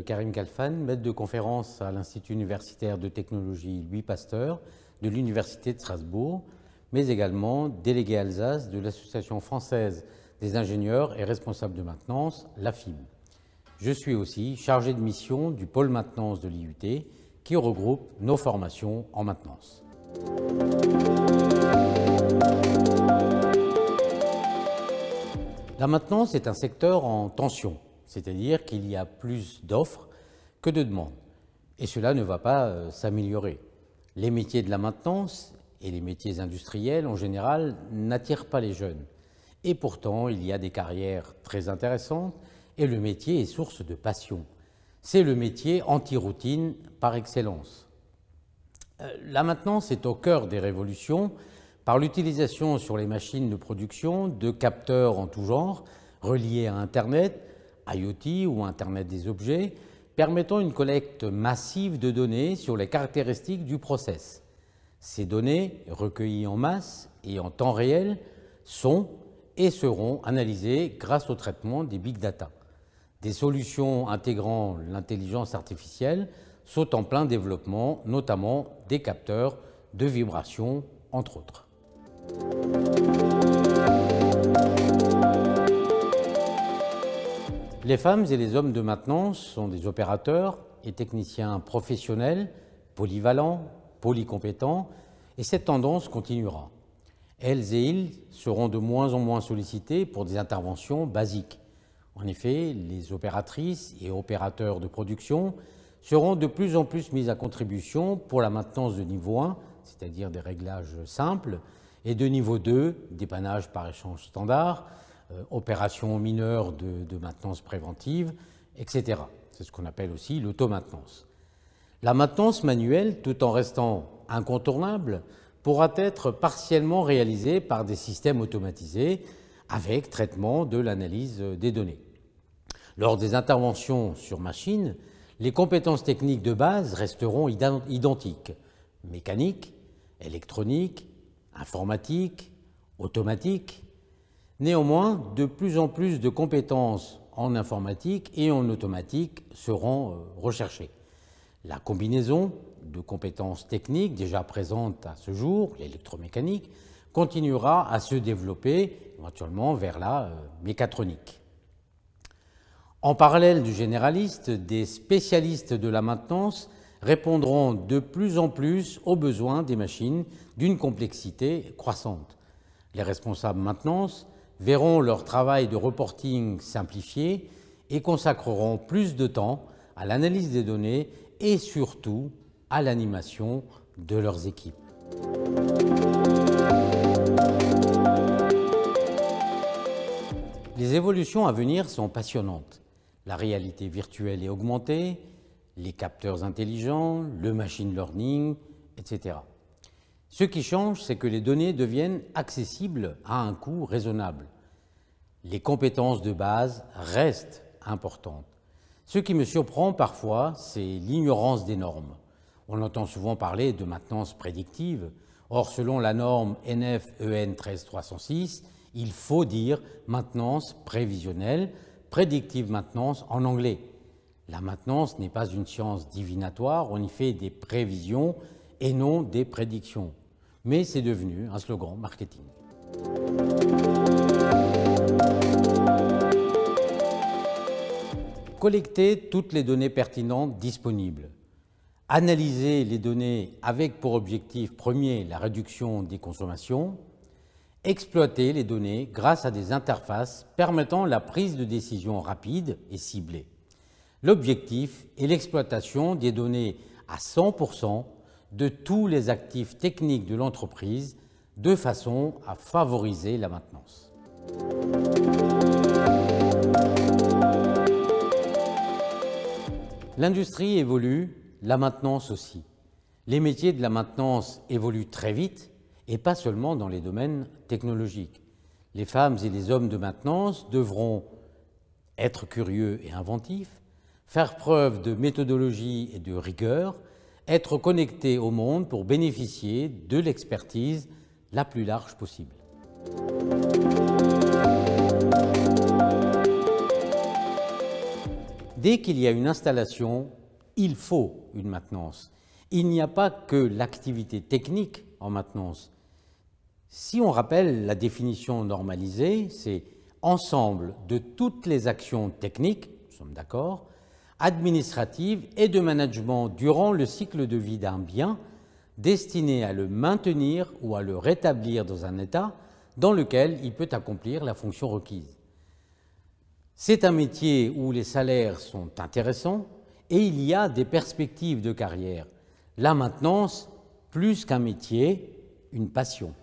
Karim Khalfan, maître de conférence à l'Institut universitaire de technologie Louis Pasteur de l'Université de Strasbourg, mais également délégué Alsace de l'Association française des ingénieurs et responsables de maintenance, l'AFIM. Je suis aussi chargé de mission du pôle maintenance de l'IUT qui regroupe nos formations en maintenance. La maintenance est un secteur en tension, c'est-à-dire qu'il y a plus d'offres que de demandes. Et cela ne va pas s'améliorer. Les métiers de la maintenance et les métiers industriels en général n'attirent pas les jeunes. Et pourtant, il y a des carrières très intéressantes et le métier est source de passion. C'est le métier anti-routine par excellence. La maintenance est au cœur des révolutions par l'utilisation sur les machines de production de capteurs en tout genre reliés à Internet, IoT ou Internet des objets, permettant une collecte massive de données sur les caractéristiques du process. Ces données, recueillies en masse et en temps réel, sont et seront analysées grâce au traitement des big data. Des solutions intégrant l'intelligence artificielle sont en plein développement, notamment des capteurs de vibration, entre autres. Les femmes et les hommes de maintenance sont des opérateurs et techniciens professionnels, polyvalents, polycompétents, et cette tendance continuera. Elles et ils seront de moins en moins sollicités pour des interventions basiques. En effet, les opératrices et opérateurs de production seront de plus en plus mis à contribution pour la maintenance de niveau 1, c'est-à-dire des réglages simples, et de niveau 2, dépannage par échange standard, opérations mineures de maintenance préventive, etc. C'est ce qu'on appelle aussi l'automaintenance. La maintenance manuelle, tout en restant incontournable, pourra être partiellement réalisée par des systèmes automatisés avec traitement de l'analyse des données. Lors des interventions sur machine, les compétences techniques de base resteront identiques. Mécanique, électronique, informatique, automatique. Néanmoins, de plus en plus de compétences en informatique et en automatique seront recherchées. La combinaison de compétences techniques déjà présentes à ce jour, l'électromécanique, continuera à se développer éventuellement vers la mécatronique. En parallèle du généraliste, des spécialistes de la maintenance répondront de plus en plus aux besoins des machines d'une complexité croissante. Les responsables maintenance verront leur travail de reporting simplifié et consacreront plus de temps à l'analyse des données et surtout à l'animation de leurs équipes. Les évolutions à venir sont passionnantes. La réalité virtuelle et augmentée, les capteurs intelligents, le machine learning, etc. Ce qui change, c'est que les données deviennent accessibles à un coût raisonnable. Les compétences de base restent importantes. Ce qui me surprend parfois, c'est l'ignorance des normes. On entend souvent parler de maintenance prédictive. Or, selon la norme NF-EN 13306, il faut dire maintenance prévisionnelle, prédictive maintenance en anglais. La maintenance n'est pas une science divinatoire, on y fait des prévisions et non des prédictions. Mais c'est devenu un slogan marketing. Collecter toutes les données pertinentes disponibles. Analyser les données avec pour objectif premier la réduction des consommations. Exploiter les données grâce à des interfaces permettant la prise de décision rapide et ciblée. L'objectif est l'exploitation des données à 100% de tous les actifs techniques de l'entreprise de façon à favoriser la maintenance. L'industrie évolue, la maintenance aussi. Les métiers de la maintenance évoluent très vite et pas seulement dans les domaines technologiques. Les femmes et les hommes de maintenance devront être curieux et inventifs, faire preuve de méthodologie et de rigueur, être connectés au monde pour bénéficier de l'expertise la plus large possible. dès qu'il y a une installation, il faut une maintenance. Il n'y a pas que l'activité technique en maintenance. Si on rappelle la définition normalisée, c'est ensemble de toutes les actions techniques, nous sommes d'accord, administratives et de management durant le cycle de vie d'un bien, destiné à le maintenir ou à le rétablir dans un état dans lequel il peut accomplir la fonction requise. C'est un métier où les salaires sont intéressants et il y a des perspectives de carrière. La maintenance, plus qu'un métier, une passion.